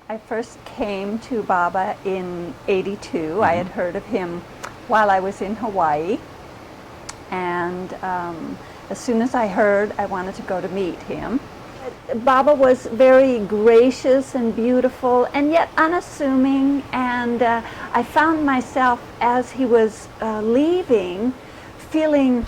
I first came to Baba in '82. I had heard of him while I was in Hawaii, and as soon as I heard, I wanted to go to meet him. Baba was very gracious and beautiful and yet unassuming, and I found myself as he was leaving feeling,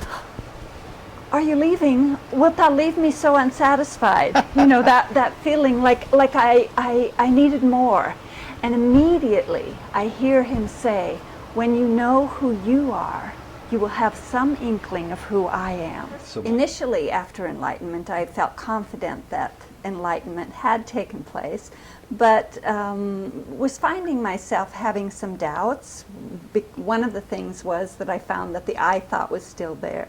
"Are you leaving? Wilt thou leave me so unsatisfied?" You know, that feeling like I needed more. And immediately I hear him say, "When you know who you are, you will have some inkling of who I am." Initially, after enlightenment, I felt confident that enlightenment had taken place, but was finding myself having some doubts. One of the things was that I found that the I thought was still there.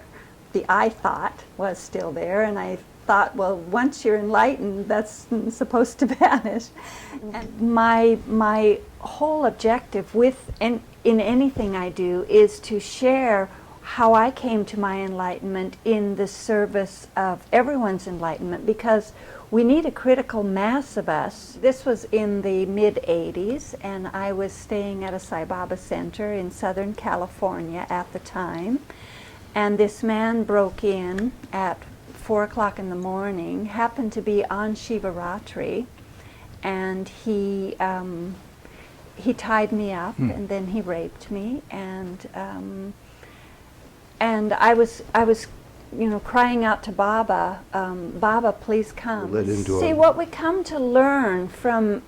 The I thought was still there, and I thought, well, once you're enlightened, that's supposed to vanish. And my whole objective in anything I do is to share how I came to my enlightenment in the service of everyone's enlightenment, because we need a critical mass of us. This was in the mid-'80s, and I was staying at a Sai Baba center in Southern California at the time, and this man broke in at 4 o'clock in the morning, happened to be on Shivaratri, and he tied me up and then he raped me, and I was crying out to Baba, "Baba, please come." See, what we come to learn from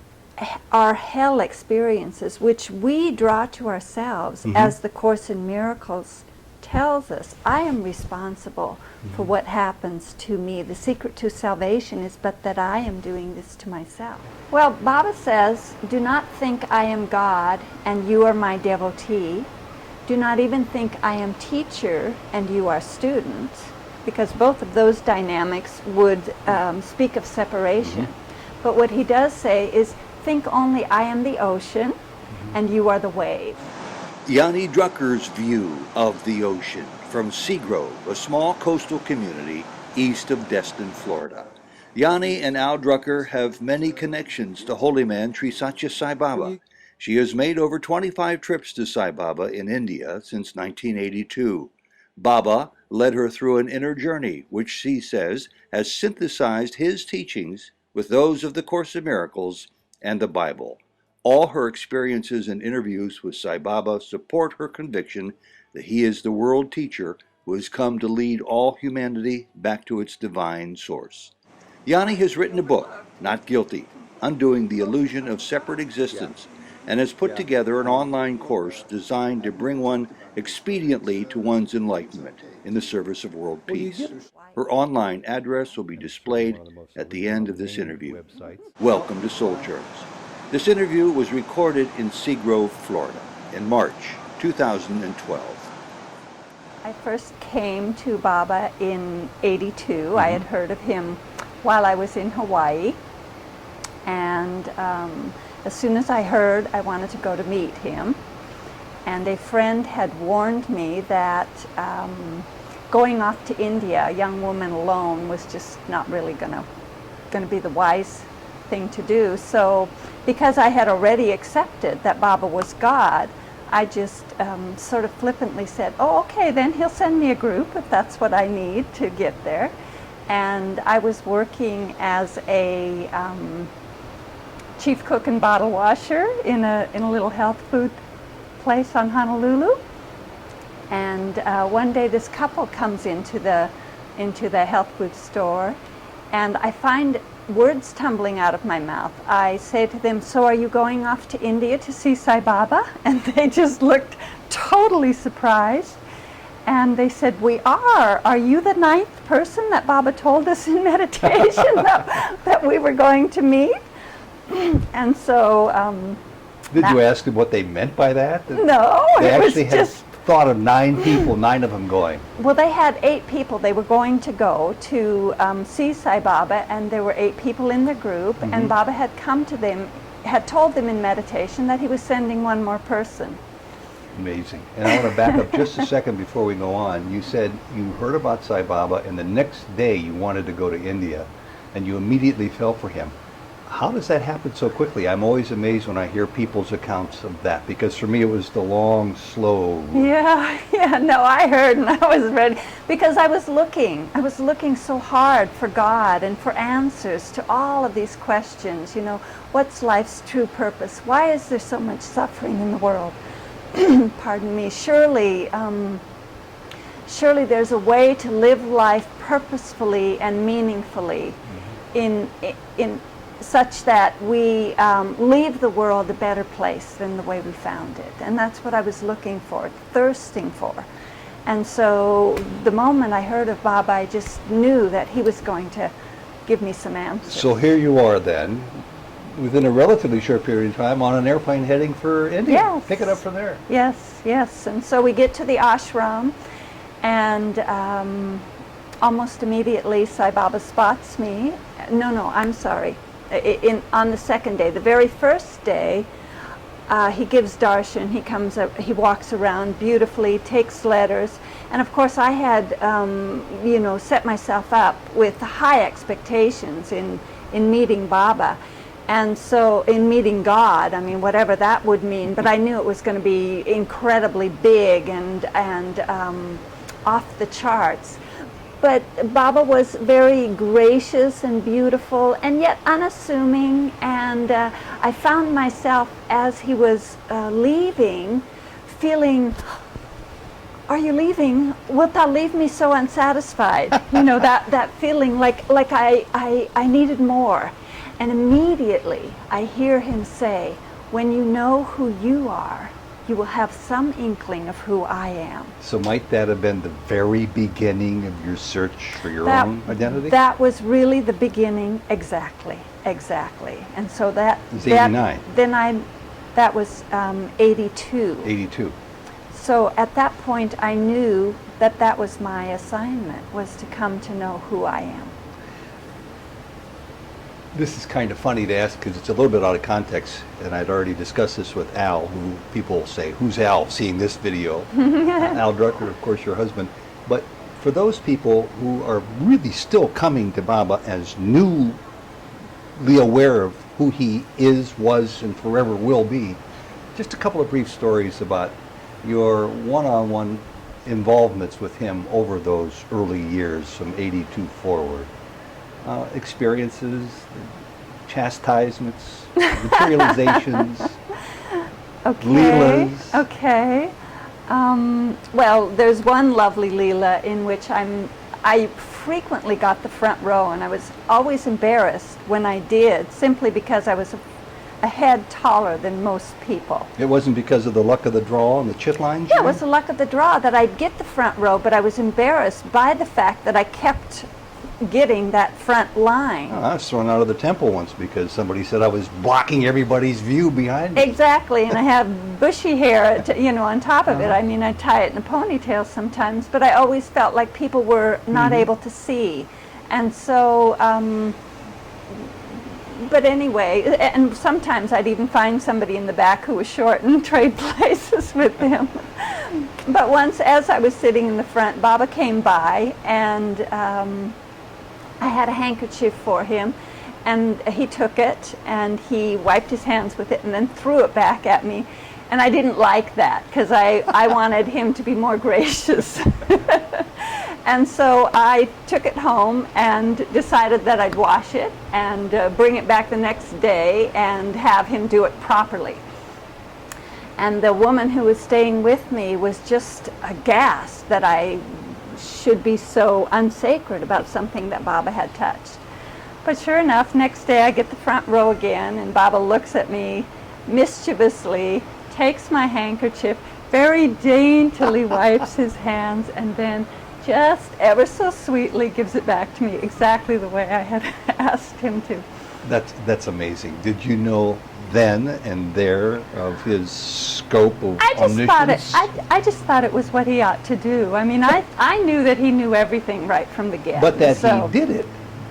our hell experiences, which we draw to ourselves, as the Course in Miracles tells us, I am responsible for what happens to me. The secret to salvation is but that I am doing this to myself. Well, Baba says, "Do not think I am God and you are my devotee. Do not even think I am teacher and you are student," because both of those dynamics would speak of separation. But what he does say is, think only I am the ocean and you are the wave. Yaani Drucker's view of the ocean from Seagrove, a small coastal community east of Destin, Florida. Yaani and Al Drucker have many connections to holy man Sri Satya Sai Baba. She has made over 25 trips to Sai Baba in India since 1982. Baba led her through an inner journey, which she says has synthesized his teachings with those of the Course in Miracles and the Bible. All her experiences and interviews with Sai Baba support her conviction that he is the world teacher who has come to lead all humanity back to its divine source. Yaani has written a book, Not Guilty, Undoing the Illusion of Separate Existence, and has put together an online course designed to bring one expediently to one's enlightenment in the service of world peace. Her online address will be displayed at the end of this interview. Welcome to Soul Journeys. This interview was recorded in Seagrove, Florida, in March 2012. I first came to Baba in '82. I had heard of him while I was in Hawaii, and as soon as I heard, I wanted to go to meet him. And a friend had warned me that going off to India, a young woman alone, was just not really going to be the wise thing to do. So because I had already accepted that Baba was God, I just sort of flippantly said, "Oh, okay, then he'll send me a group if that's what I need to get there." And I was working as a chief cook and bottle washer in a little health food place on Honolulu. And one day this couple comes into the health food store, and I find words tumbling out of my mouth. I say to them, "So are you going off to India to see Sai Baba?" And they just looked totally surprised. And they said, "We are. Are you the 9th person that Baba told us in meditation that we were going to meet?" And so... Did you ask them what they meant by that? No, they it was actually had just... thought of 9 people, 9 of them going. Well, they had 8 people. They were going to go to see Sai Baba, and there were 8 people in the group, and Baba had come to them, had told them in meditation that he was sending one more person. Amazing. And I want to back up just a second before we go on. You said you heard about Sai Baba, and the next day you wanted to go to India, and you immediately fell for him. How does that happen so quickly? I'm always amazed when I hear people's accounts of that, because for me it was the long, slow. Yeah, no, I heard and I was ready because I was looking so hard for God and for answers to all of these questions. You know, what's life's true purpose? Why is there so much suffering in the world? Pardon me. Surely there's a way to live life purposefully and meaningfully in such that we leave the world a better place than the way we found it. And that's what I was looking for, thirsting for. And so the moment I heard of Baba, I just knew that he was going to give me some answers. So here you are then, within a relatively short period of time, on an airplane heading for India. Yes. Pick it up from there. Yes. And so we get to the ashram, and almost immediately Sai Baba spots me. No, I'm sorry. On the second day, the very first day, he gives darshan. He comes up, he walks around beautifully, takes letters, and of course I had, set myself up with high expectations in meeting Baba, and so in meeting God. I mean, whatever that would mean, but I knew it was going to be incredibly big and off the charts. But Baba was very gracious and beautiful and yet unassuming, and I found myself as he was leaving feeling, are you leaving? Wilt thou leave me so unsatisfied? You know, that feeling like I needed more. And immediately I hear him say, when you know who you are, you will have some inkling of who I am. So might that have been the very beginning of your search for your own identity? That was really the beginning, exactly. And so that... It was 89. That was 82. 82. So at that point I knew that was my assignment, was to come to know who I am. This is kind of funny to ask because it's a little bit out of context, and I'd already discussed this with Al, who people say, who's Al, seeing this video? Al Drucker, of course, your husband. But for those people who are really still coming to Baba as newly aware of who he is, was, and forever will be, just a couple of brief stories about your one-on-one involvements with him over those early years from 82 forward. Experiences, chastisements, materializations, leelas. Okay. Well, there's one lovely leela in which I frequently got the front row, and I was always embarrassed when I did, simply because I was a head taller than most people. It wasn't because of the luck of the draw and the chit lines? Yeah, it was the luck of the draw that I'd get the front row, but I was embarrassed by the fact that I kept getting that front line. I was thrown out of the temple once because somebody said I was blocking everybody's view behind me. Exactly, and I have bushy hair, on top of it. I mean, I tie it in a ponytail sometimes, but I always felt like people were not able to see. And so, but anyway, and sometimes I'd even find somebody in the back who was short and trade places with them. But once, as I was sitting in the front, Baba came by, and I had a handkerchief for him, and he took it and he wiped his hands with it and then threw it back at me, and I didn't like that because I wanted him to be more gracious. And so I took it home and decided that I'd wash it and bring it back the next day and have him do it properly. And the woman who was staying with me was just aghast that I should be so unsacred about something that Baba had touched. But sure enough, next day I get the front row again, and Baba looks at me mischievously, takes my handkerchief, very daintily wipes his hands, and then just ever so sweetly gives it back to me exactly the way I had asked him to. That's amazing. Did you know then and there of his scope of omniscience? I just thought it was what he ought to do. I mean, I knew that he knew everything right from the get. But that he did it.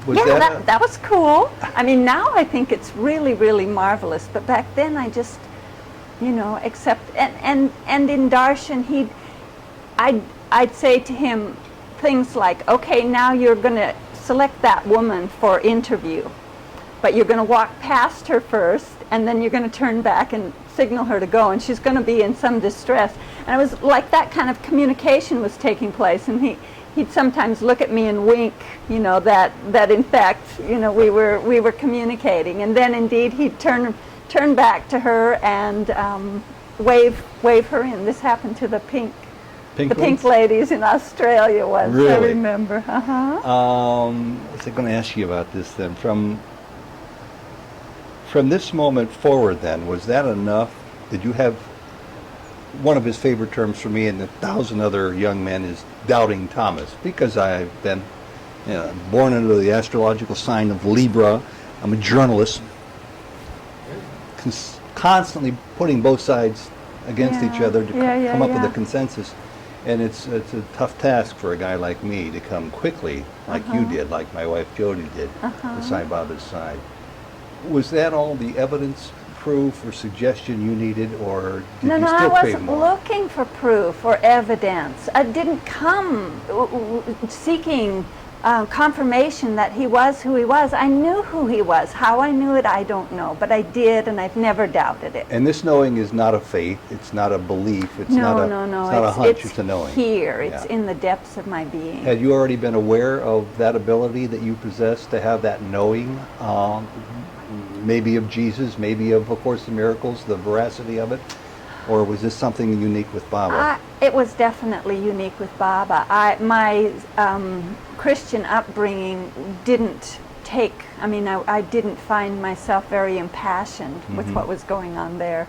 That was cool. I mean, now I think it's really, really marvelous. But back then I just, accept. And in darshan, I'd say to him things like, okay, now you're going to select that woman for interview. but you're going to walk past her first, and then you're going to turn back and signal her to go, and she's going to be in some distress. And it was like that kind of communication was taking place, and he'd sometimes look at me and wink, you know, that in fact, you know, we were communicating. And then indeed he'd turn back to her and wave her in. This happened to the pink ladies in Australia once. Really? I remember. I was going to ask you about this then. From this moment forward then, was that enough? Did you have, one of his favorite terms for me and 1,000 other young men is doubting Thomas, because I've been born under the astrological sign of Libra. I'm a journalist, constantly putting both sides against each other to come up with a consensus. And it's a tough task for a guy like me to come quickly, like you did, like my wife Jody did, to Sai Baba's side. Was that all the evidence, proof, or suggestion you needed, or did you still I crave wasn't more? looking for proof or evidence. I didn't come seeking confirmation that he was who he was. I knew who he was. How I knew it, I don't know, but I did, and I've never doubted it. And this knowing is not a faith, it's not a belief, it's not a hunch, it's a knowing. Here, it's in the depths of my being. Had you already been aware of that ability that you possess to have that knowing, maybe of Jesus, maybe of A Course in Miracles, the veracity of it? Or was this something unique with Baba? It was definitely unique with Baba. My Christian upbringing didn't take, I didn't find myself very impassioned with what was going on there.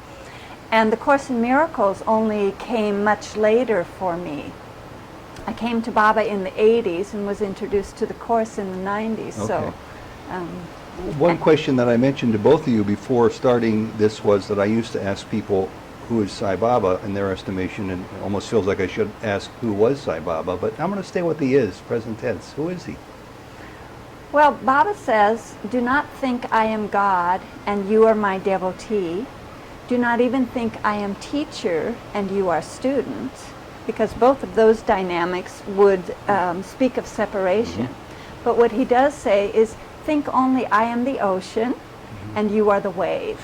And the Course in Miracles only came much later for me. I came to Baba in the 80s and was introduced to the Course in the 90s. Okay. So, one question that I mentioned to both of you before starting this was that I used to ask people, who is Sai Baba in their estimation, and it almost feels like I should ask who was Sai Baba, but I'm going to stay with he is, present tense. Who is he? well, Baba says, do not think I am God and you are my devotee. Do not even think I am teacher and you are student, because both of those dynamics would speak of separation. But what he does say is, think only I am the ocean and you are the wave.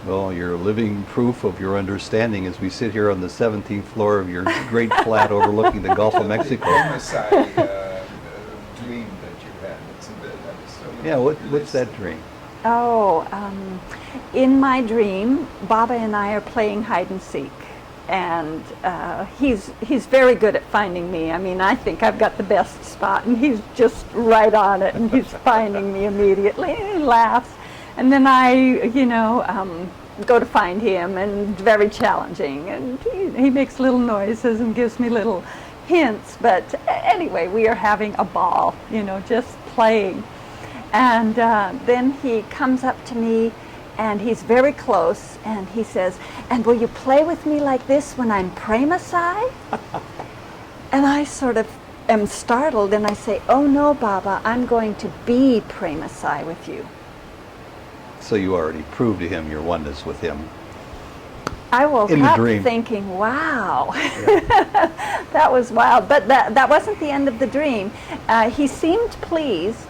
Well, you're living proof of your understanding as we sit here on the 17th floor of your great flat overlooking the Gulf of Mexico. Homicide dream that you had. It's a bit, Yeah, what's that dream? Oh, in my dream, Baba and I are playing hide and seek. And he's very good at finding me. I mean, I think I've got the best spot, and he's just right on it, and he's finding me immediately, and he laughs. And then I, go to find him, and very challenging. And he makes little noises and gives me little hints. But anyway, we are having a ball, just playing. And then he comes up to me, and he's very close, and he says, and will you play with me like this when I'm Prema Sai? And I sort of am startled, and I say, oh no, Baba, I'm going to be Prema Sai with you. So you already proved to him your oneness with him. I woke up thinking, wow, that was wild. But that wasn't the end of the dream. He seemed pleased,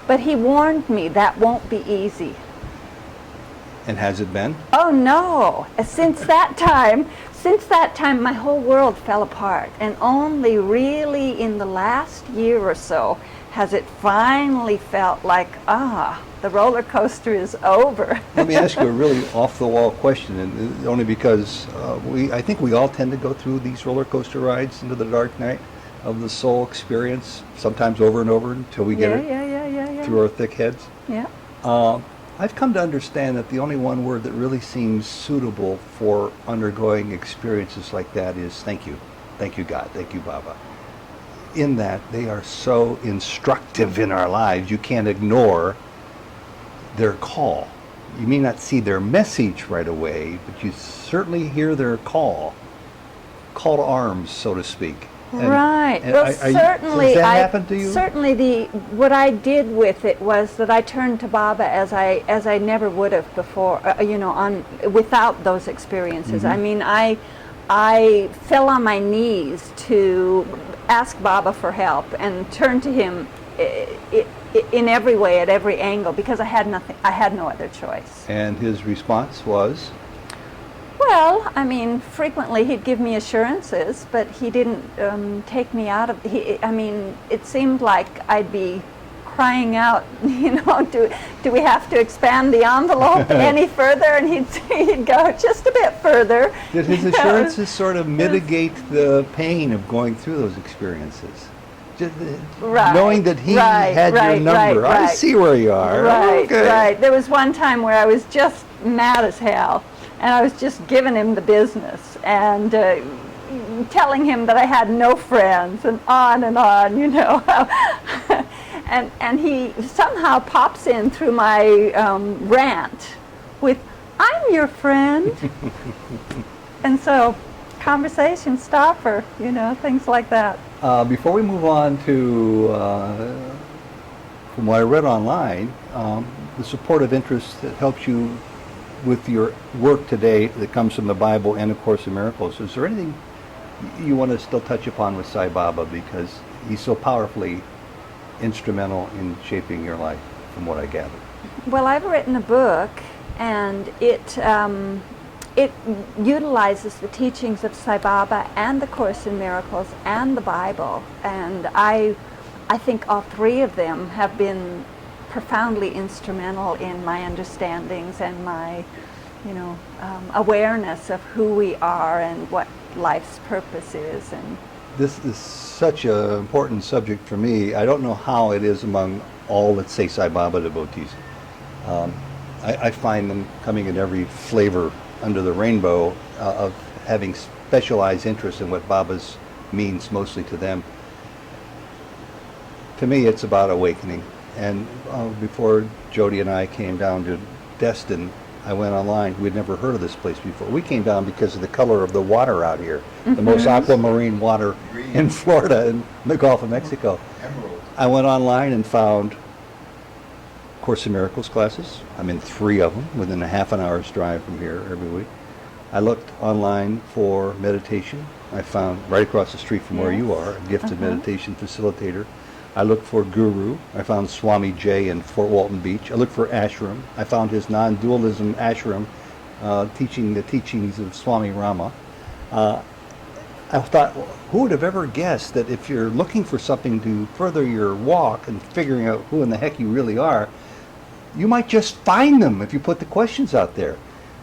but he warned me that won't be easy. And has it been? Oh no! Since that time, my whole world fell apart, and only really in the last year or so has it finally felt like, the roller coaster is over. Let me ask you a really off-the-wall question, and only because I think we all tend to go through these roller coaster rides into the dark night of the soul experience, sometimes over and over until we get it through our thick heads. Yeah. I've come to understand that the only one word that really seems suitable for undergoing experiences like that is thank you. Thank you, God. Thank you, Baba. In that they are so instructive in our lives, you can't ignore their call. You may not see their message right away, but you certainly hear their call to arms, so to speak. Right. Well, certainly, does that happen to you? Certainly, what I did with it was that I turned to Baba as I never would have before. Without those experiences. I mean, I fell on my knees to ask Baba for help and turn to him in every way, at every angle, because I had nothing. I had no other choice. And his response was? Well, I mean, frequently he'd give me assurances, but he didn't take me out of. I mean, it seemed like I'd be crying out, you know, do we have to expand the envelope any further? And he'd go just a bit further. Did his assurances sort of mitigate the pain of going through those experiences? Just, right, knowing that he right, had right, your number. right, I see where you are. Right, Okay. right. There was one time where I was just mad as hell, and I was just giving him the business and telling him that I had no friends, and on, you know. And he somehow pops in through my rant with, "I'm your friend." And so conversation stopper, you know, things like that. Before we move on to, from what I read online, the supportive interest that helps you with your work today that comes from the Bible and A Course in Miracles, is there anything you want to still touch upon with Sai Baba, because he's so powerfully instrumental in shaping your life, from what I gather? Well, I've written a book, and it utilizes the teachings of Sai Baba and the Course in Miracles and the Bible, and I think all three of them have been profoundly instrumental in my understandings and my, you know, awareness of who we are and what life's purpose is. And This is such an important subject for me. I don't know how it is among all, let's say, Sai Baba devotees. I find them coming in every flavor under the rainbow of having specialized interest in what Baba's means mostly to them. To me, it's about awakening. And before Jody and I came down to Destin, I went online. We'd never heard of this place before. We came down because of the color of the water out here, the most aquamarine water in Florida and the Gulf of Mexico. Emerald. I went online and found Course in Miracles classes. I'm in 3 of them within a half an hour's drive from here every week. I looked online for meditation. I found right across the street from where you are, a gifted meditation facilitator. I looked for Guru. I found Swami Jay in Fort Walton Beach. I looked for ashram. I found his non-dualism ashram teaching the teachings of Swami Rama. I thought, well, who would have ever guessed that if you're looking for something to further your walk and figuring out who in the heck you really are, you might just find them if you put the questions out there.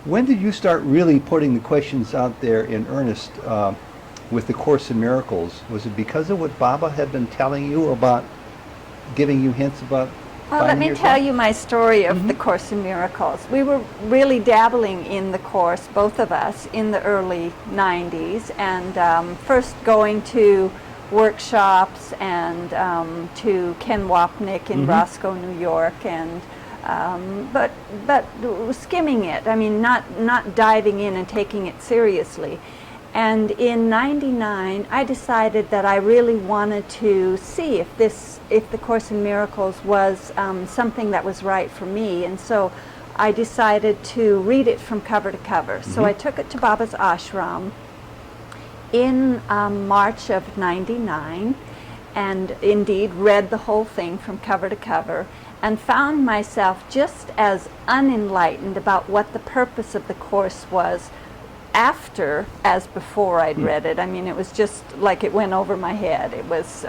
When did you start really putting the questions out there in earnest with the Course in Miracles? Was it because of what Baba had been telling you about, giving you hints about? Well, let me tell you my story of the Course in Miracles. We were really dabbling in the Course, both of us, in the early 90s, and first going to workshops and to Ken Wapnick in Roscoe, New York, and but skimming it. I mean, not diving in and taking it seriously. And in '99, I decided that I really wanted to see if the Course in Miracles was something that was right for me. And so I decided to read it from cover to cover. So I took it to Baba's ashram in March of '99, and indeed read the whole thing from cover to cover, and found myself just as unenlightened about what the purpose of the Course was after as before I'd read it. I mean, it was just like it went over my head. It was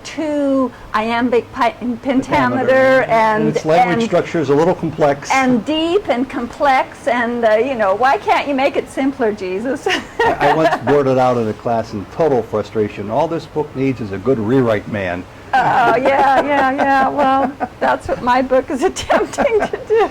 too iambic pentameter, and its language structure is a little complex. And deep and complex, and you know, why can't you make it simpler, Jesus? I once blurted out in a class in total frustration, all this book needs is a good rewrite man. Oh, yeah. Well, that's what my book is attempting to do.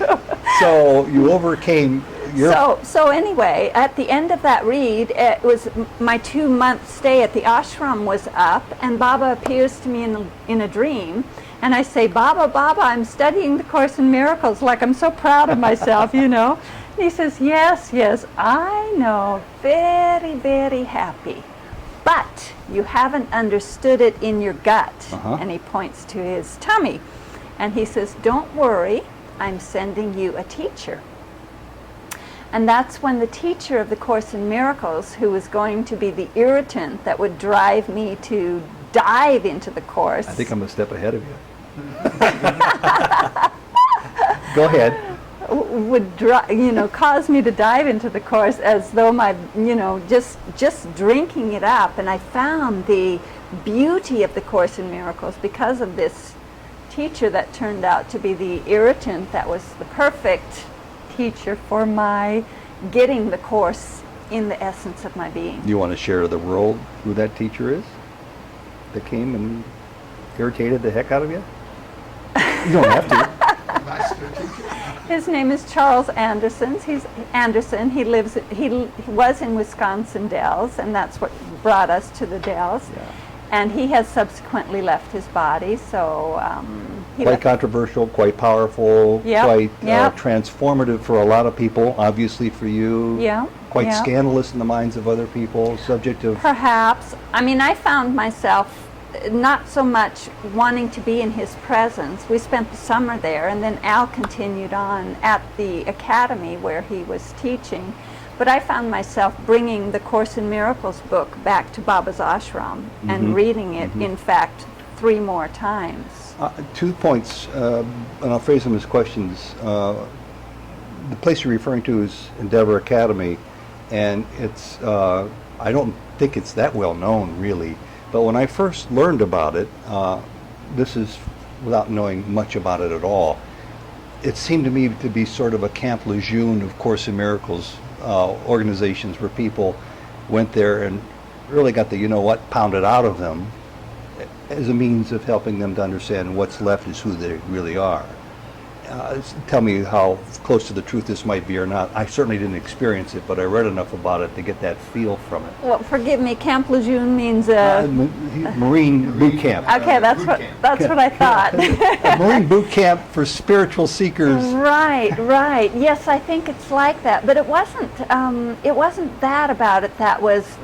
So you overcame your... So anyway, at the end of that read, it was my 2-month stay at the ashram was up, and Baba appears to me in a dream, and I say, Baba, I'm studying the Course in Miracles, like I'm so proud of myself, you know. And he says, yes, I know, very, very happy. But you haven't understood it in your gut. And he points to his tummy. And he says, don't worry, I'm sending you a teacher. And that's when the teacher of the Course in Miracles, who was going to be the irritant that would drive me to dive into the Course. I think I'm a step ahead of you. Go ahead. would cause me to dive into the Course as though my, just drinking it up. And I found the beauty of the Course in Miracles because of this teacher that turned out to be the irritant that was the perfect teacher for my getting the Course in the essence of my being. You want to share to the world who that teacher is that came and irritated the heck out of you? You don't have to. Master teacher. His name is Charles Anderson. He's Anderson. He was in Wisconsin Dells, and that's what brought us to the Dells. Yeah. And he has subsequently left his body, so Quite controversial, quite powerful, Yep, quite yep. Transformative for a lot of people, obviously for you. Yeah, Quite yeah. scandalous in the minds of other people, subject of... Perhaps. I mean, I found myself not so much wanting to be in his presence. We spent the summer there, and then Al continued on at the academy where he was teaching. But I found myself bringing the Course in Miracles book back to Baba's ashram and reading it, in fact, 3 more times. 2 points, and I'll phrase them as questions. The place you're referring to is Endeavor Academy, and it's, I don't think it's that well known, really. But when I first learned about it, this is without knowing much about it at all, it seemed to me to be sort of a Camp Lejeune of Course in Miracles organizations where people went there and really got the pounded out of them as a means of helping them to understand what's left is who they really are. Tell me how close to the truth this might be or not. I certainly didn't experience it, but I read enough about it to get that feel from it. Well, forgive me, Camp Lejeune means Marine boot camp. okay, that's boot what camp. that's what I thought. A Marine boot camp for spiritual seekers. Right, right. Yes, I think it's like that. But it wasn't that about it that was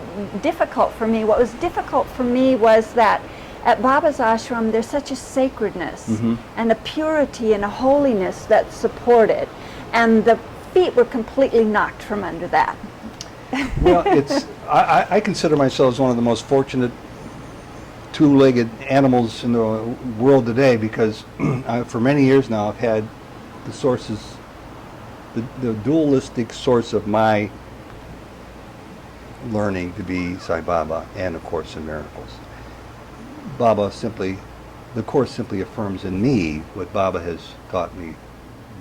difficult for me. What was difficult for me was that at Baba's ashram, there's such a sacredness and a purity and a holiness that's supported, and the feet were completely knocked from under that. Well, I consider myself as one of the most fortunate 2-legged animals in the world today because for many years now I've had the sources, the dualistic source of my learning to be Sai Baba and of Course in Miracles. The Course simply affirms in me what Baba has taught me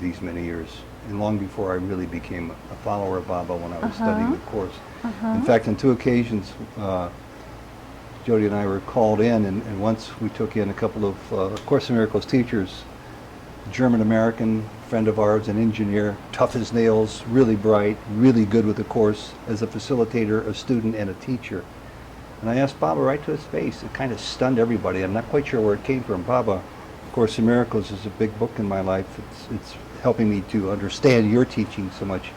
these many years, and long before I really became a follower of Baba when I was studying the Course. In fact, on 2 occasions, Jody and I were called in, and once we took in a couple of Course in Miracles teachers, a German-American friend of ours, an engineer, tough as nails, really bright, really good with the Course as a facilitator, a student, and a teacher. And I asked Baba right to his face. It kind of stunned everybody. I'm not quite sure where it came from. Baba, of Course in Miracles is a big book in my life. It's helping me to understand your teaching so much.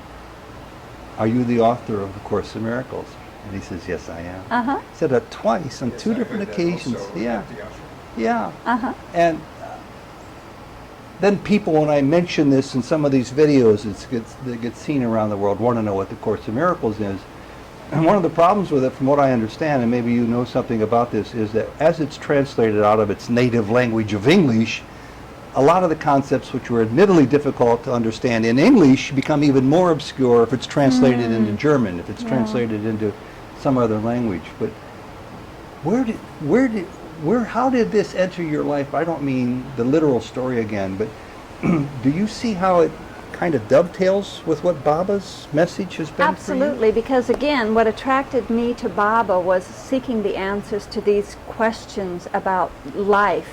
Are you the author of the Course in Miracles? And he says, yes, I am. He said that twice on 2 different occasions. Yeah. And then people, when I mention this in some of these videos that get seen around the world, want to know what the Course in Miracles is. And one of the problems with it, from what I understand, and maybe you know something about this, is that as it's translated out of its native language of English, a lot of the concepts which were admittedly difficult to understand in English become even more obscure if it's translated into German, if it's translated into some other language. But how did this enter your life? I don't mean the literal story again, but do you see how it kind of dovetails with what Baba's message has been Absolutely, for you? because again, what attracted me to Baba was seeking the answers to these questions about life,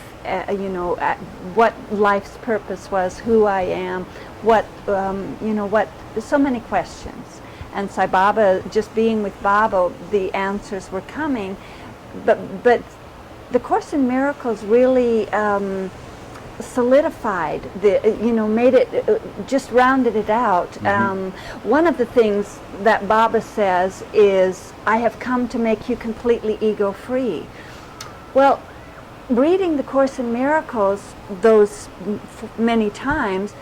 what life's purpose was, who I am, so many questions. And Sai Baba, just being with Baba, the answers were coming, but the Course in Miracles really solidified made it, just rounded it out. One of the things that Baba says is, I have come to make you completely ego-free. Well, reading the Course in Miracles those many times,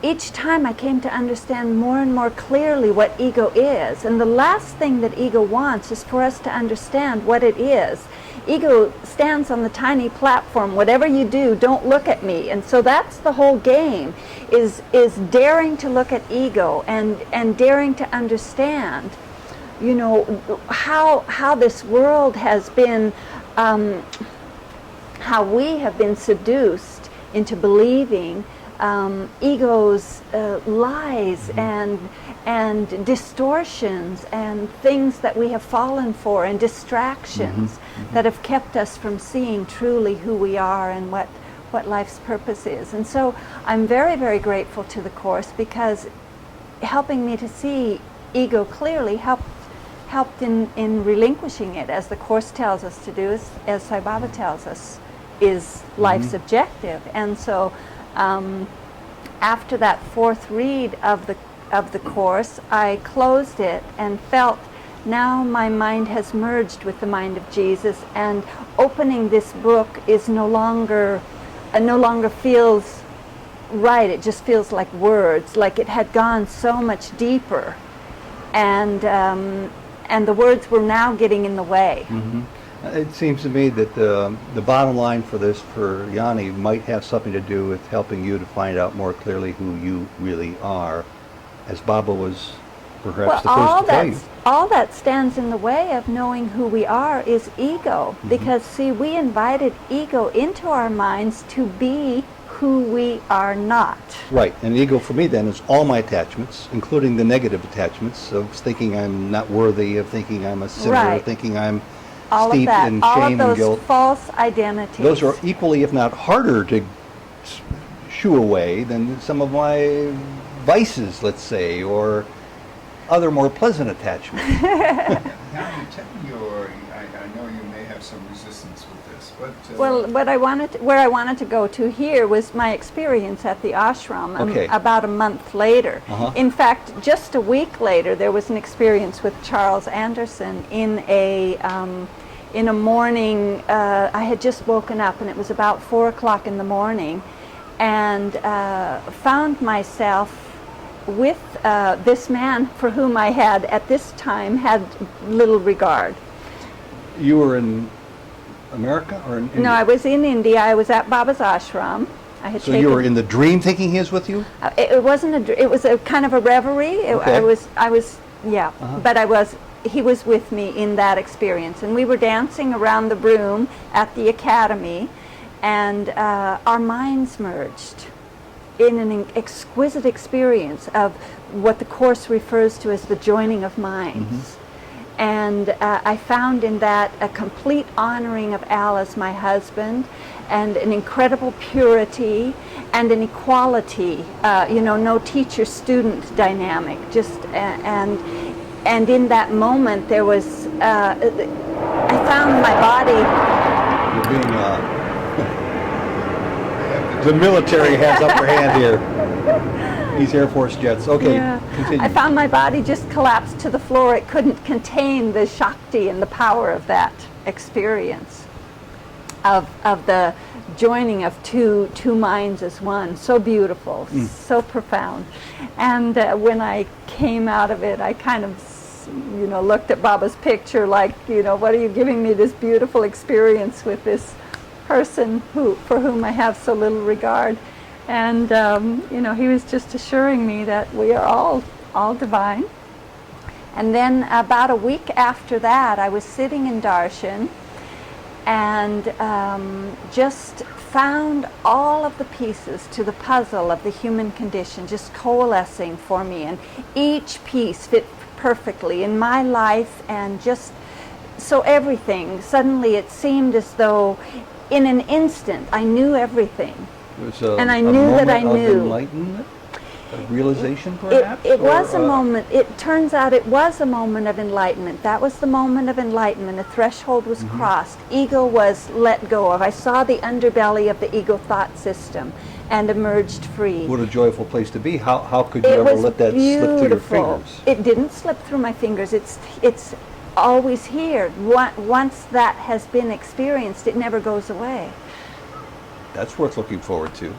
each time I came to understand more and more clearly what ego is. And the last thing that ego wants is for us to understand what it is. ego stands on the tiny platform. Whatever you do, don't look at me. And so that's the whole game, is daring to look at ego and daring to understand, you know, how this world has been, how we have been seduced into believing ego's lies and distortions and things that we have fallen for, and distractions that have kept us from seeing truly who we are and what life's purpose is. And so I'm very, very grateful to the Course, because helping me to see ego clearly helped in relinquishing it, as the Course tells us to do, as Sai Baba tells us is life's objective. And so after that fourth read of the Course, I closed it and felt, now my mind has merged with the mind of Jesus, and opening this book is no longer feels right. It just feels like words, like it had gone so much deeper, and the words were now getting in the way. It seems to me that the bottom line for this, for Yaani, might have something to do with helping you to find out more clearly who you really are, as Baba was perhaps the first to tell you. All that stands in the way of knowing who we are is ego. Because, see, we invited ego into our minds to be who we are not. Right, and ego for me then is all my attachments, including the negative attachments of thinking I'm not worthy, of thinking I'm a sinner, Right. of thinking I'm All of steeped that, in all shame of and guilt. those false identities. Those are equally, if not harder, to shoo away than some of my vices, let's say, or other more pleasant attachments. Now, tell me I know you may have some resistance with this, but... Well, where I wanted to go to here was my experience at the ashram Okay. about a month later. In fact, just a week later, there was an experience with Charles Anderson in a morning. I had just woken up, and it was about 4 o'clock in the morning, and found myself with this man for whom I had, at this time, had little regard. You were in America or in India? No, I was in India. I was at Baba's ashram. I had So you were in the dream thinking he is with you? It wasn't it was a kind of a reverie. Okay. But he was with me in that experience, and we were dancing around the room at the academy, and our minds merged in an exquisite experience of what the Course refers to as the joining of minds. And I found in that a complete honoring of Al as my husband, and an incredible purity and an equality, no teacher-student dynamic. And in that moment there was, I found my body. You're being, the military has upper hand here. These Air Force jets. Okay, continue. I found my body just collapsed to the floor. It couldn't contain the Shakti and the power of that experience of the joining of two minds as one. So beautiful, so profound. And when I came out of it, I kind of looked at Baba's picture like, what are you giving me this beautiful experience with this person for whom I have so little regard. And he was just assuring me that we are all divine. And then about a week after that, I was sitting in darshan and just found all of the pieces to the puzzle of the human condition just coalescing for me, and each piece fit perfectly in my life, and just so everything, suddenly it seemed as though in an instant I knew everything. It was and I knew that I moment knew. of enlightenment, a realization, perhaps. It was a moment. It turns out it was a moment of enlightenment. That was the moment of enlightenment. A threshold was crossed. Ego was let go of. I saw the underbelly of the ego thought system and emerged free. What a joyful place to be. How could you It ever was let that slip through your beautiful. fingers? It didn't slip through my fingers. It's always here. Once that has been experienced, it never goes away. That's worth looking forward to.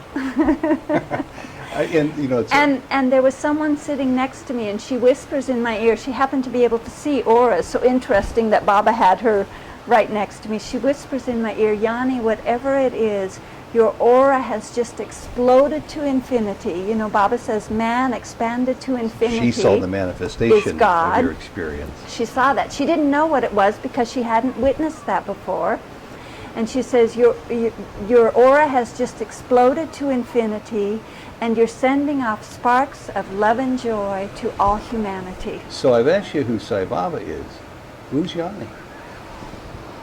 It's And there was someone sitting next to me, and she whispers in my ear. She happened to be able to see auras. So interesting that Baba had her right next to me. She whispers in my ear, Yaani, whatever it is, your aura has just exploded to infinity. You know, Baba says man expanded to infinity. She saw the manifestation God. of your experience. She saw that. She didn't know what it was because she hadn't witnessed that before. And she says, your aura has just exploded to infinity, and you're sending off sparks of love and joy to all humanity. So I've asked you who Sai Baba is. Who's Yaani?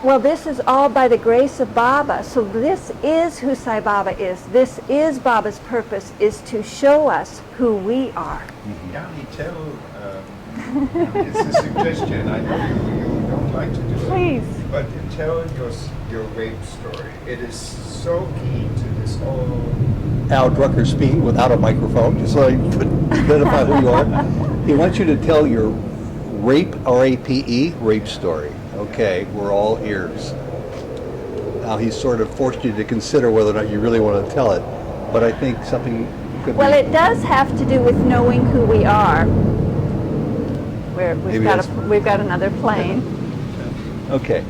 Well, this is all by the grace of Baba. So this is who Sai Baba is. This is Baba's purpose, is to show us who we are. Yaani, tell, it's a suggestion, I know you don't like to do it. Please. But tell your rape story. It is so key to this whole... Al Drucker speaking without a microphone, just so I could identify who you are. He wants you to tell your rape, R-A-P-E, rape story. Okay, we're all ears. Now he's sort of forced you to consider whether or not you really want to tell it, but I think something could Well, be... it does have to do with knowing who we are. We've got another plane. Okay.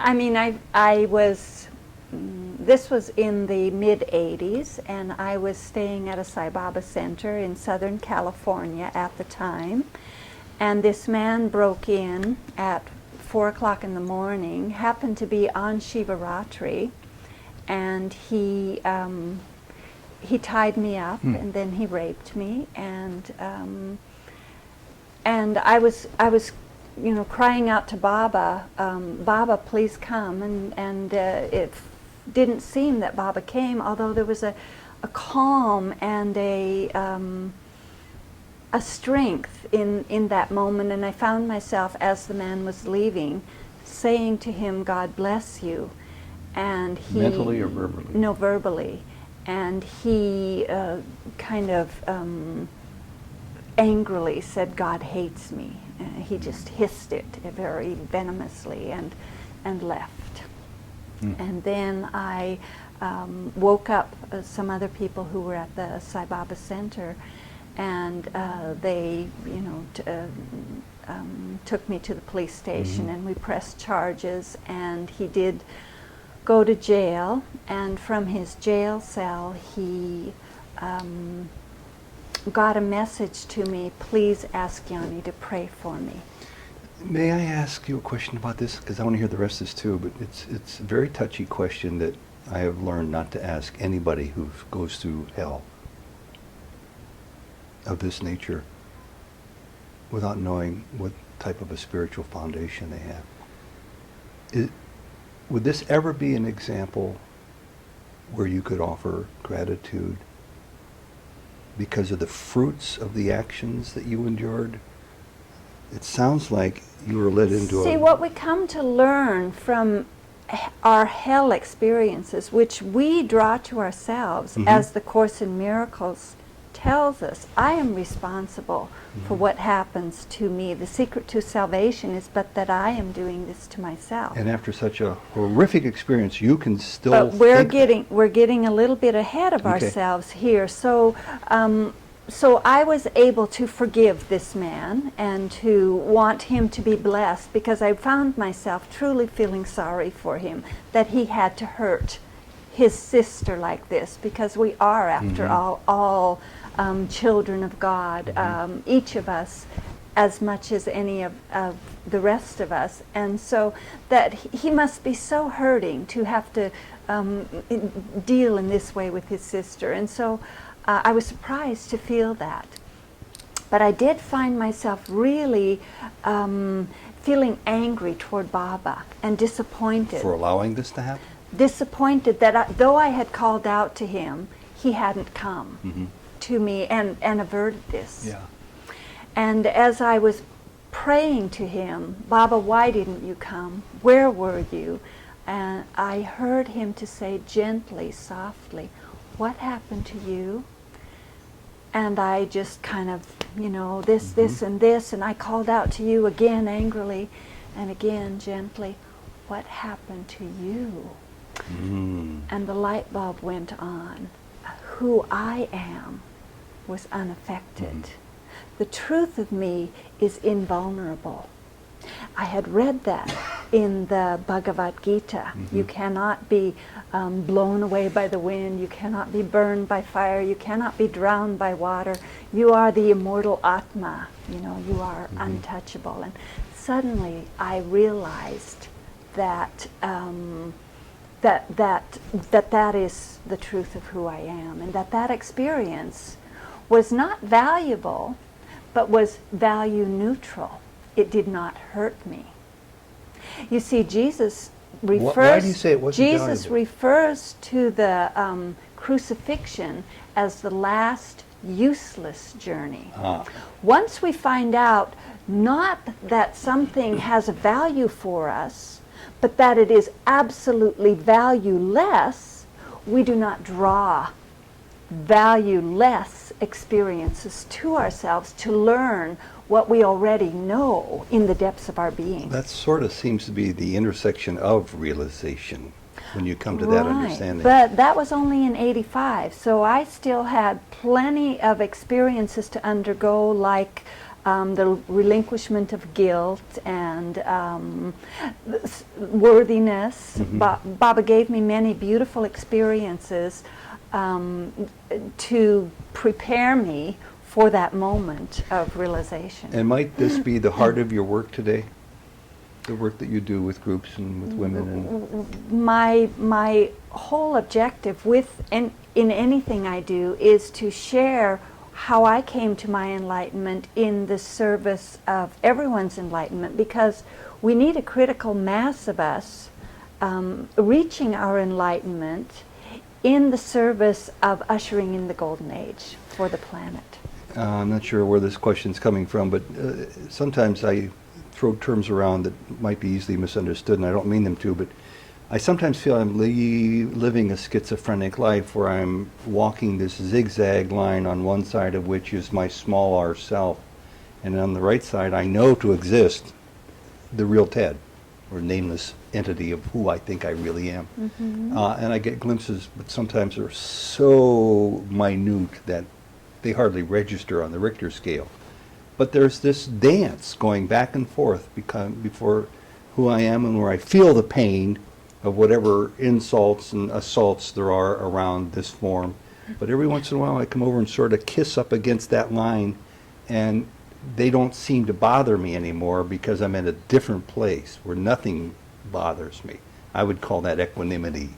I mean, I was, this was in the mid-'80s, and I was staying at a Sai Baba center in Southern California at the time, and this man broke in at 4 o'clock in the morning, happened to be on Shivaratri, and he tied me up, and then he raped me, and I was you know, crying out to Baba, Baba, please come, and it didn't seem that Baba came, although there was a calm and a strength in that moment, and I found myself, as the man was leaving, saying to him, God bless you, and he... Mentally or verbally? No, verbally, and he kind of angrily said, God hates me. He just hissed it very venomously and left. And then I woke up some other people who were at the Sai Baba Center, and they, you know, took me to the police station, and we pressed charges, and he did go to jail, and from his jail cell he got a message to me, please ask Yaani to pray for me. May I ask you a question about this? Because I want to hear the rest of this too, but it's a very touchy question that I have learned not to ask anybody who goes through hell of this nature without knowing what type of a spiritual foundation they have. Would this ever be an example where you could offer gratitude because of the fruits of the actions that you endured? It sounds like you were led into See, what we come to learn from our hell experiences, which we draw to ourselves, as the Course in Miracles tells us, I am responsible for what happens to me. The secret to salvation is but that I am doing this to myself. And after such a horrific experience, you can still But we're getting a little bit ahead of ourselves here. So so I was able to forgive this man and to want him to be blessed, because I found myself truly feeling sorry for him, that he had to hurt his sister like this, because we are, after all children of God, each of us, as much as any of the rest of us. And so that he must be so hurting to have to deal in this way with his sister. And so I was surprised to feel that. But I did find myself really feeling angry toward Baba and disappointed. for allowing this to happen? Disappointed that though I had called out to him, he hadn't come to me and averted this. Yeah. And as I was praying to him, Baba, why didn't you come? Where were you? And I heard him to say gently, softly, what happened to you? And I just kind of, you know, this, and this, and I called out to you again angrily, and again gently, what happened to you? And the light bulb went on. Who I am was unaffected. The truth of me is invulnerable. I had read that in the Bhagavad Gita. You cannot be blown away by the wind. You cannot be burned by fire. You cannot be drowned by water. You are the immortal Atma. You know, you are untouchable. And suddenly I realized that that is the truth of who I am, and that experience was not valuable, but was value neutral. It did not hurt me. You see, Jesus refers. Why do you say it wasn't Jesus valuable? refers to the crucifixion as the last useless journey. Once we find out not that something has a value for us, but that it is absolutely valueless, we do not draw valueless experiences to ourselves to learn what we already know in the depths of our being. That sort of seems to be the intersection of realization when you come to that understanding. But that was only in '85, so I still had plenty of experiences to undergo, like the relinquishment of guilt and worthiness. Baba gave me many beautiful experiences to prepare me for that moment of realization. And might this be the heart of your work today? The work that you do with groups and with women? And My whole objective in anything I do is to share how I came to my enlightenment in the service of everyone's enlightenment, because we need a critical mass of us reaching our enlightenment in the service of ushering in the golden age for the planet. I'm not sure where this question's coming from, but sometimes I throw terms around that might be easily misunderstood, and I don't mean them to, but I sometimes feel I'm living a schizophrenic life where I'm walking this zigzag line, on one side of which is my small r self, and on the right side I know to exist the real Ted, or nameless entity of who I think I really am. And I get glimpses, but sometimes they're so minute that they hardly register on the Richter scale. But there's this dance going back and forth before who I am, and where I feel the pain of whatever insults and assaults there are around this form. But every once in a while I come over and sort of kiss up against that line, and they don't seem to bother me anymore because I'm in a different place where nothing bothers me. I would call that equanimity.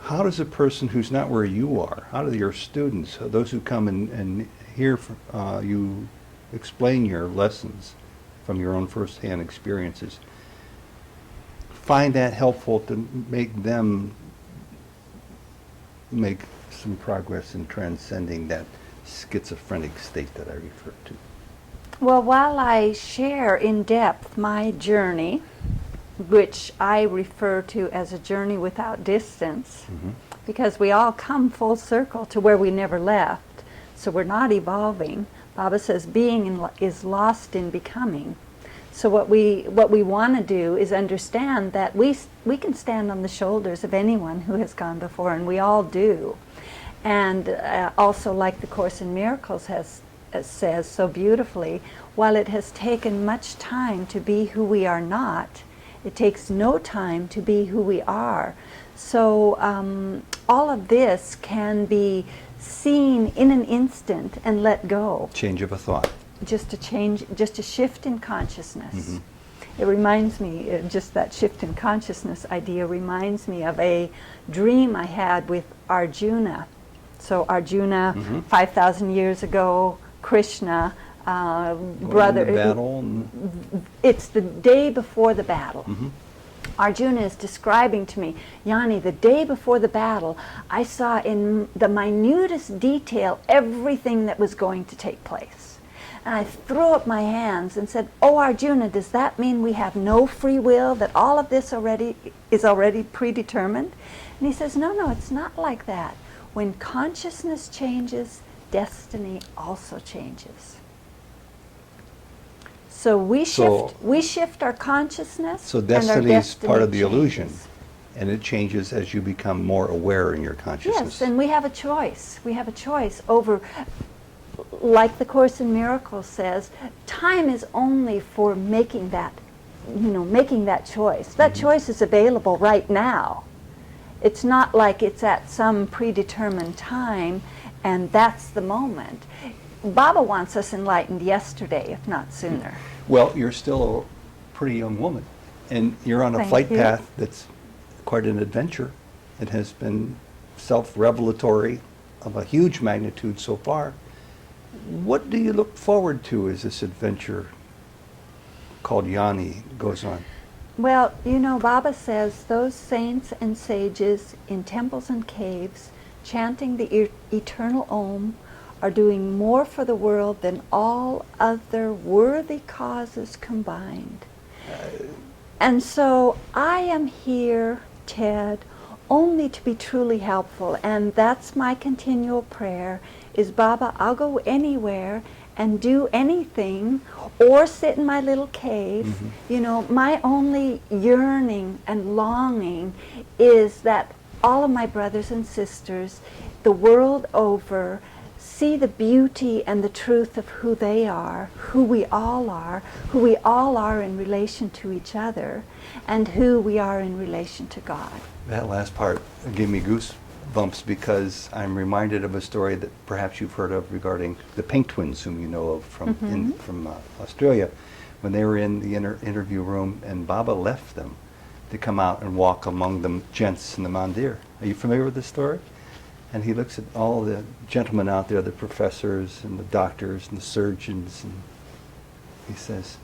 How does a person who's not where you are, how do your students, those who come and hear you explain your lessons from your own first-hand experiences, find that helpful to make them make some progress in transcending that schizophrenic state that I referred to? Well, while I share in depth my journey, which I refer to as a journey without distance, because we all come full circle to where we never left, so we're not evolving. Baba says being is lost in becoming. So what we want to do is understand that we can stand on the shoulders of anyone who has gone before, and we all do. And also, like the Course in Miracles says so beautifully, while it has taken much time to be who we are not, it takes no time to be who we are. So all of this can be seen in an instant and let go. Change of a thought. Just a shift in consciousness. It reminds me, just that shift in consciousness idea reminds me of a dream I had with Arjuna. So Arjuna, 5,000 years ago, Krishna, brother. In the battle It's the day before the battle. Arjuna is describing to me, Yaani, the day before the battle, I saw in the minutest detail everything that was going to take place. And I threw up my hands and said, oh, Arjuna, does that mean we have no free will, that all of this is already predetermined? And he says, no, it's not like that. When consciousness changes, destiny also changes. So we shift our consciousness. So destiny is part of the changes. illusion, and it changes as you become more aware in your consciousness. Yes, and we have a choice. We have a choice over like the Course in Miracles says, time is only for making that, making that choice. That choice is available right now. It's not like it's at some predetermined time and that's the moment. Baba wants us enlightened yesterday, if not sooner. Well, you're still a pretty young woman, and you're on a Thank flight you. path that's quite an adventure. It has been self-revelatory of a huge magnitude so far. What do you look forward to as this adventure called Yaani goes on? Well, Baba says those saints and sages in temples and caves chanting the eternal Om are doing more for the world than all other worthy causes combined. And so I am here, Ted, only to be truly helpful, and that's my continual prayer, is Baba, I'll go anywhere and do anything or sit in my little cave. My only yearning and longing is that all of my brothers and sisters the world over see the beauty and the truth of who they are, who we all are in relation to each other, and who we are in relation to God. That last part gave me goosebumps because I'm reminded of a story that perhaps you've heard of regarding the Pink Twins, whom you know of from Australia, when they were in the interview room and Baba left them to come out and walk among the gents in the mandir. Are you familiar with this story? And he looks at all the gentlemen out there, the professors and the doctors and the surgeons, and he says,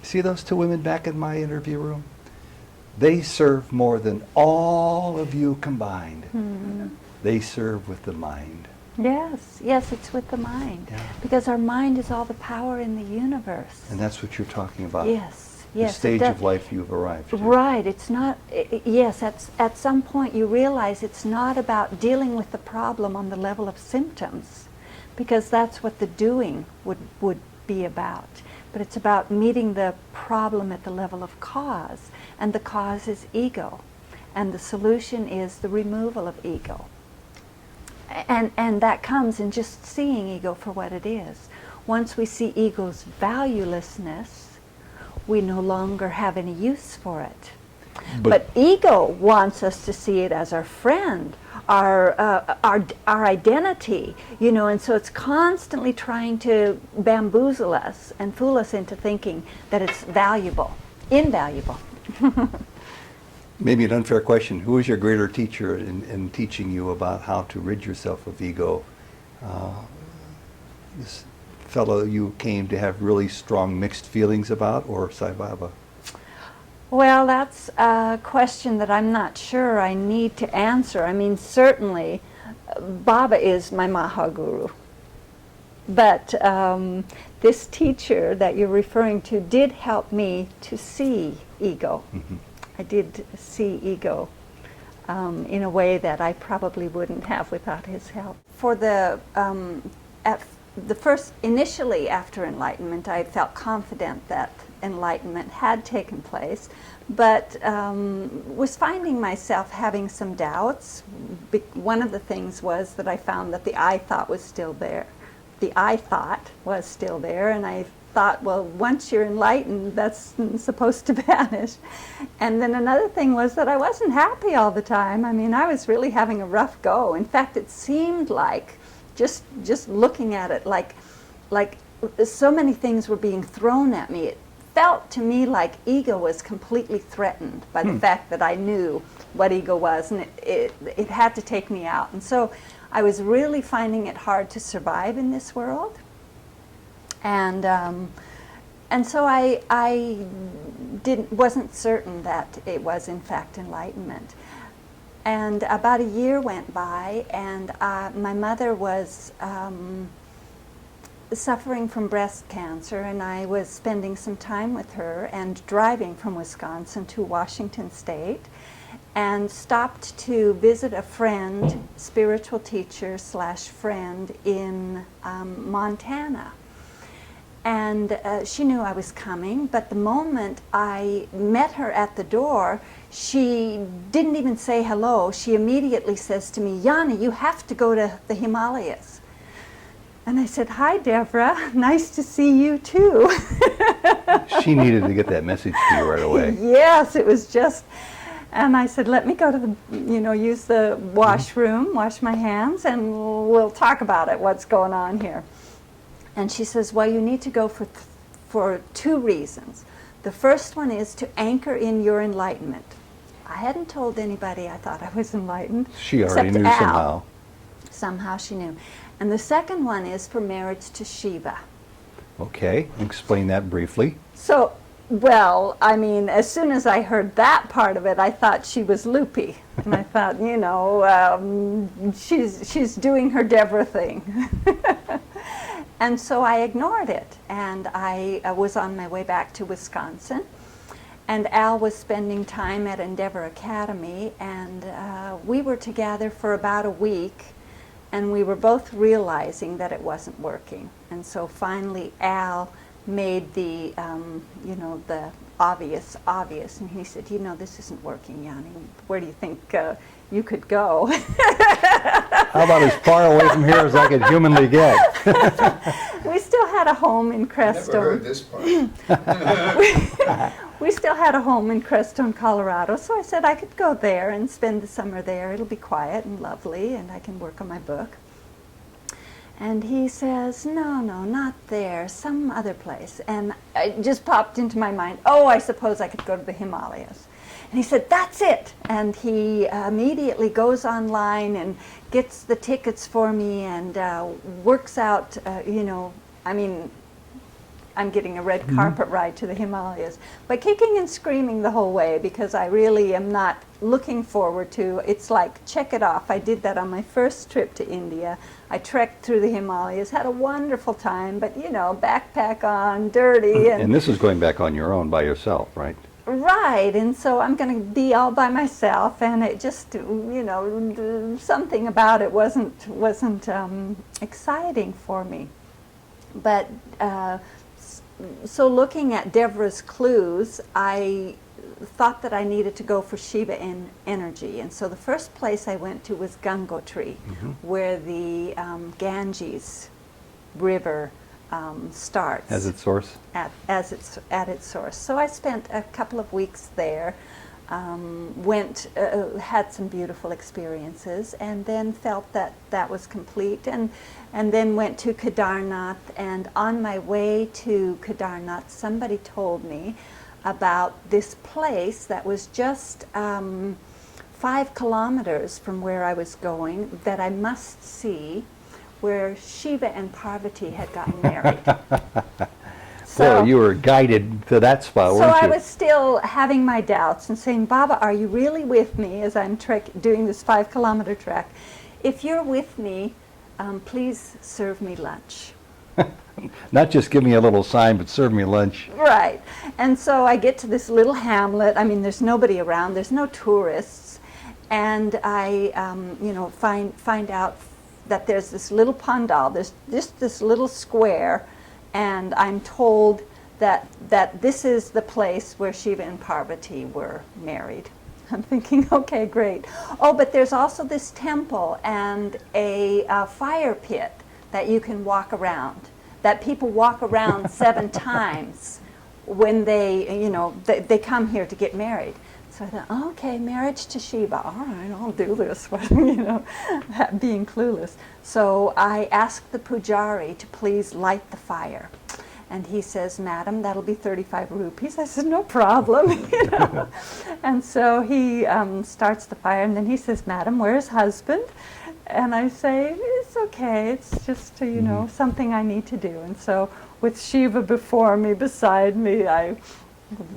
see those two women back in my interview room? They serve more than all of you combined. They serve with the mind. Yes, it's with the mind. Yeah. Because our mind is all the power in the universe. And that's what you're talking about. Yes. The stage of life you've arrived to. Right, it's not, yes, at some point you realize it's not about dealing with the problem on the level of symptoms, because that's what the doing would be about. But it's about meeting the problem at the level of cause, and the cause is ego, and the solution is the removal of ego. And that comes in just seeing ego for what it is. Once we see ego's valuelessness, we no longer have any use for it. But ego wants us to see it as our friend, our identity, and so it's constantly trying to bamboozle us and fool us into thinking that it's invaluable. Maybe an unfair question. Who was your greater teacher in teaching you about how to rid yourself of ego? This fellow you came to have really strong mixed feelings about, or Sai Baba? Well, that's a question that I'm not sure I need to answer. I mean, certainly Baba is my Mahaguru. But this teacher that you're referring to did help me to see ego. I did see ego in a way that I probably wouldn't have without his help. For initially after enlightenment, I felt confident that enlightenment had taken place, but was finding myself having some doubts. One of the things was that I found that the I thought was still there. The I thought was still there, and I thought, well, once you're enlightened, that's supposed to vanish. And then another thing was that I wasn't happy all the time. I mean, I was really having a rough go. In fact, it seemed like, just looking at it, like so many things were being thrown at me. It felt to me like ego was completely threatened by the fact that I knew what ego was, and it had to take me out. And so I was really finding it hard to survive in this world. And so I wasn't certain that it was in fact enlightenment. And about a year went by, and my mother was suffering from breast cancer, and I was spending some time with her and driving from Wisconsin to Washington State, and stopped to visit a friend, spiritual teacher / friend in Montana. And she knew I was coming, but the moment I met her at the door, she didn't even say hello. She immediately says to me, Yaani, you have to go to the Himalayas. And I said, "Hi, Deborah. Nice to see you too." She needed to get that message to you right away. Yes, it was just, and I said, "Let me go to the, use the washroom, wash my hands, and we'll talk about it, what's going on here." And she says, "Well, you need to go for two reasons. The first one is to anchor in your enlightenment." I hadn't told anybody I thought I was enlightened. She already except knew Al. somehow. Somehow she knew. And the second one is for marriage to Shiva. Okay, explain that briefly. So, well, I mean, as soon as I heard that part of it, I thought she was loopy. And I thought, she's doing her Deborah thing. And so I ignored it. And I was on my way back to Wisconsin. And Al was spending time at Endeavor Academy. And we were together for about a week. And we were both realizing that it wasn't working. And so finally Al made the, the obvious. And he said, "This isn't working, Yaani. Where do you think you could go?" How about as far away from here as I could humanly get? We still had a home in Crestone. Never heard this part. We still had a home in Crestone, Colorado, so I said I could go there and spend the summer there. It'll be quiet and lovely, and I can work on my book. And he says, no, not there, some other place. And it just popped into my mind, oh, I suppose I could go to the Himalayas. And he said, that's it. And he immediately goes online and gets the tickets for me and works out, I'm getting a red carpet ride to the Himalayas, but kicking and screaming the whole way because I really am not looking forward to. It's like, check it off. I did that on my first trip to India. I trekked through the Himalayas, had a wonderful time, but backpack on, dirty. And this is going back on your own by yourself, right? Right, and so I'm going to be all by myself, and it just, something about it wasn't exciting for me. But so looking at Deborah's clues, I thought that I needed to go for Shiva energy. And so the first place I went to was Ganga Tree, where the Ganges River starts. As its source? At its source. So I spent a couple of weeks there, had some beautiful experiences, and then felt that that was complete, and then went to Kedarnath. And on my way to Kedarnath, somebody told me about this place that was just 5 kilometers from where I was going that I must see, where Shiva and Parvati had gotten married. So you were guided to that spot, weren't you? So I was still having my doubts and saying, Baba, are you really with me as I'm doing this 5 kilometer trek? If you're with me, please serve me lunch. Not just give me a little sign, but serve me lunch. Right. And so I get to this little hamlet. I mean, there's nobody around. There's no tourists. And I, find out that there's this little pandal. There's just this little square. And I'm told that this is the place where Shiva and Parvati were married. I'm thinking, okay, great. Oh, but there's also this temple and a fire pit that you can walk around, that people walk around 7 times when they come here to get married. So I thought, okay, marriage to Shiva. All right, I'll do this, being clueless. So I asked the pujari to please light the fire. And he says, Madam, that'll be 35 rupees. I said, no problem. And so he starts the fire, and then he says, Madam, where's husband? And I say, it's okay. It's just, something I need to do. And so with Shiva before me, beside me, I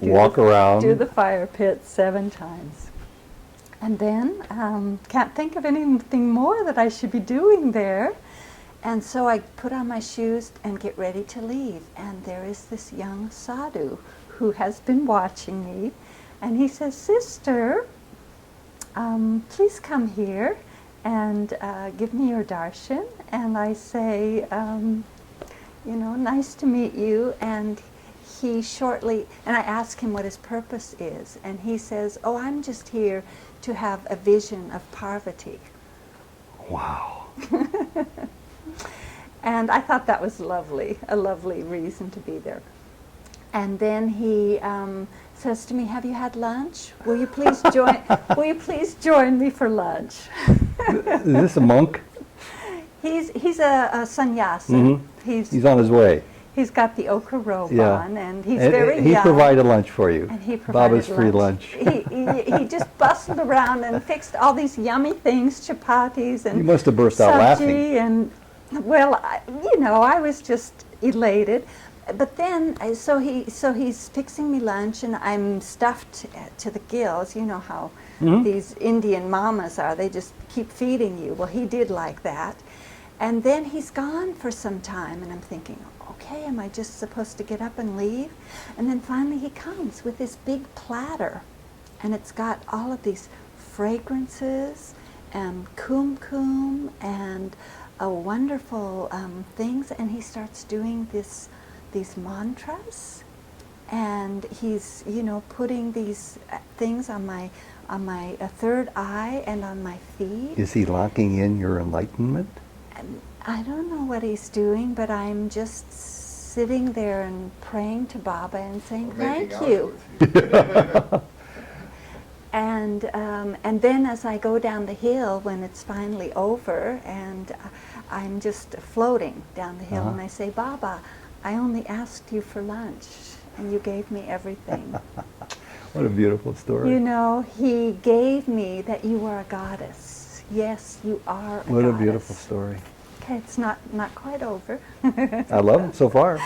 walk around, do the fire pit 7 times. And then can't think of anything more that I should be doing there. And so I put on my shoes and get ready to leave. And there is this young sadhu who has been watching me. And he says, Sister, please come here and give me your darshan. And I say, nice to meet you. And he shortly, and I ask him what his purpose is. And he says, oh, I'm just here to have a vision of Parvati. Wow. And I thought that was lovely, a lovely reason to be there. And then he says to me, "Have you had lunch? Will you please join? Will you please join me for lunch?" Is this a monk? He's a sannyasi. Mm-hmm. He's on his way. He's got the ochre robe Yeah. on, and he's And very he young. provided lunch for you. And he provided Baba's free lunch. He just bustled around and fixed all these yummy things, chapatis and You must have burst out laughing. sabji, and well, I was just elated. But then, so he's fixing me lunch, and I'm stuffed to the gills. You know how these Indian mamas are; they just keep feeding you. Well, he did like that, and then he's gone for some time, and I'm thinking, okay, am I just supposed to get up and leave? And then finally he comes with this big platter, and it's got all of these fragrances and kumkum and wonderful things, and he starts doing these mantras, and he's putting these things on my third eye and on my feet. Is he locking in your enlightenment? I don't know what he's doing, but I'm just sitting there and praying to Baba and saying thank you. And then as I go down the hill, when it's finally over, and I'm just floating down the hill, and I say, "Baba, I only asked you for lunch, and you gave me everything." What a beautiful story. You know, he gave me that you are a goddess. Yes, you are a What goddess. a beautiful story. Okay, it's not quite over. I love it so far.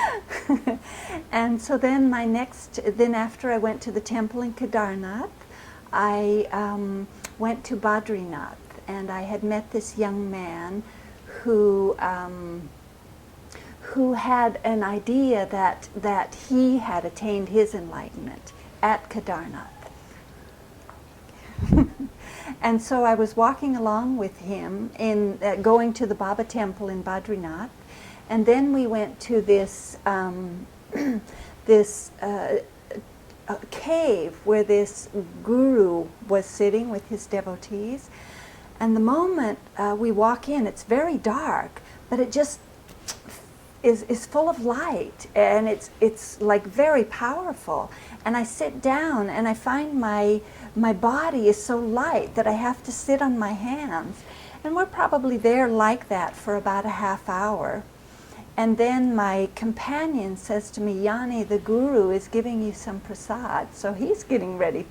And so then then after I went to the temple in Kedarnath, I went to Badrinath, and I had met this young man who had an idea that he had attained his enlightenment at Kedarnath. And so I was walking along with him in going to the Baba temple in Badrinath, and then we went to this cave where this guru was sitting with his devotees. And the moment we walk in, it's very dark, but it just is full of light, and it's like very powerful. And I sit down, and I find my body is so light that I have to sit on my hands. And we're probably there like that for about a half hour. And then my companion says to me, "Yaani, the guru is giving you some prasad." So he's getting ready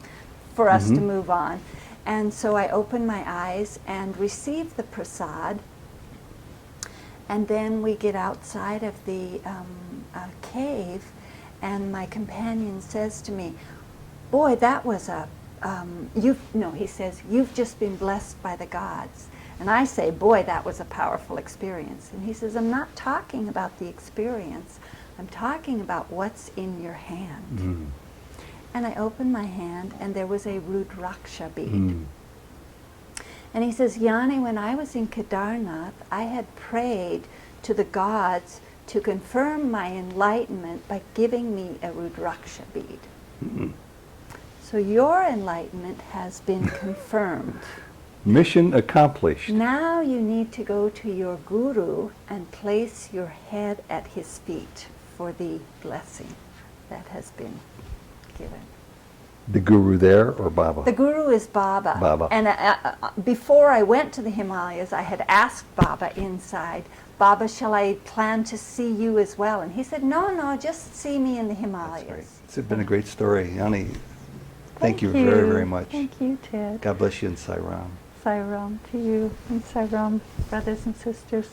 for us to move on. And so I open my eyes and receive the prasad. And then we get outside of the cave, and my companion says to me, "Boy, that was he says, "You've just been blessed by the gods." And I say, "Boy, that was a powerful experience." And he says, "I'm not talking about the experience. I'm talking about what's in your hand." And I opened my hand, and there was a Rudraksha bead. And he says, "Yaani, when I was in Kedarnath, I had prayed to the gods to confirm my enlightenment by giving me a Rudraksha bead. So your enlightenment has been confirmed. Mission accomplished. Now you need to go to your guru and place your head at his feet for the blessing that has been given." The guru there or Baba? The guru is Baba. Baba. And before I went to the Himalayas, I had asked Baba inside, "Baba, shall I plan to see you as well?" And he said, no, just see me in the Himalayas. That's right. It's been a great story. Yaani, thank you very, very much. Thank you, Ted. God bless you and Sai Ram. Sai Ram to you, and Sai Ram, brothers and sisters.